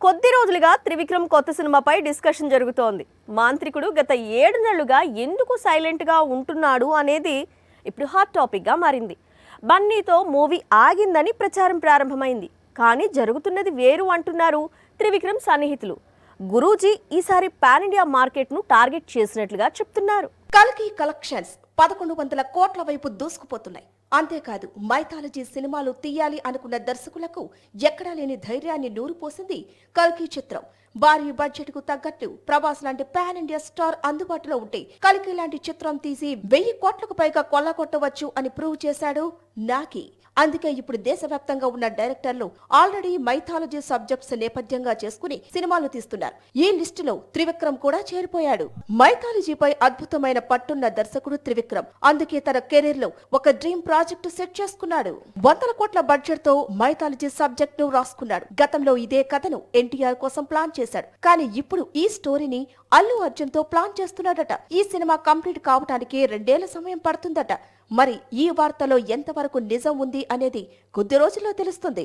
కొద్ది రోజులుగా త్రివిక్రమ్ కొత్త సినిమాపై డిస్కషన్ జరుగుతోంది. మాంత్రికుడు గత 7 నెలలుగా ఎందుకు సైలెంట్గా ఉంటున్నాడు అనేది ఇప్పుడు హాట్ టాపిక్గా మారింది. బన్నీతో మూవీ ఆగిందని ప్రచారం ప్రారంభమైంది. కానీ జరుగుతున్నది వేరు అంటున్నారు త్రివిక్రమ్ సన్నిహితులు. గురూజీ ఈసారి పాన్ ఇండియా మార్కెట్ను టార్గెట్ చేసినట్లుగా చెప్తున్నారు. కల్కి కలెక్షన్స్ 1100 కోట్ల వైపు దూసుకుపోతున్నాయి. అంతేకాదు మైథాలజీ సినిమాలు తీయాలి అనుకున్న దర్శకులకు ఎక్కడా లేని ధైర్యాన్ని నూరుపోసింది కల్కి చిత్రం. భారీ బడ్జెట్ కు తగ్గట్టు ప్రభాస్ లాంటి పాన్ ఇండియా స్టార్ అందుబాటులో ఉంటే కల్కి లాంటి చిత్రం తీసి 1000 కోట్లకు పైగా కొల్లగొట్టవచ్చు అని ప్రూవ్ చేశాడు నాకి. అందుకే ఇప్పుడు దేశవ్యాప్తంగా ఉన్న డైరెక్టర్లు ఆల్రెడీ మైథాలజీ సబ్జెక్ట్స్ నేపథ్యంగా చేసుకుని సినిమాలు తీస్తున్నారు. ఈ లిస్టులో త్రివిక్రమ్ కూడా చేరిపోయాడు. మైథాలజీపై అద్భుతమైన పట్టున్న దర్శకుడు త్రివిక్రమ్. అందుకే తన కెరీర్ లో ఒక డ్రీమ్ ప్రాజెక్టు సెట్ చేసుకున్నాడు. 100 కోట్ల బడ్జెట్ తో మైథాలజీ సబ్జెక్ట్ ను రాసుకున్నాడు. గతంలో ఇదే కథను ఎన్టీఆర్ కోసం ప్లాన్ చేశాడు. కానీ ఇప్పుడు ఈ స్టోరీని అల్లు అర్జున్ తో ప్లాన్ చేస్తున్నాడట. ఈ సినిమా కంప్లీట్ కావడానికి 2 ఏళ్ల సమయం పడుతుందట. మరి ఈ వార్తలో ఎంతవరకు నిజం ఉంది అనేది కొద్ది రోజుల్లో తెలుస్తుంది.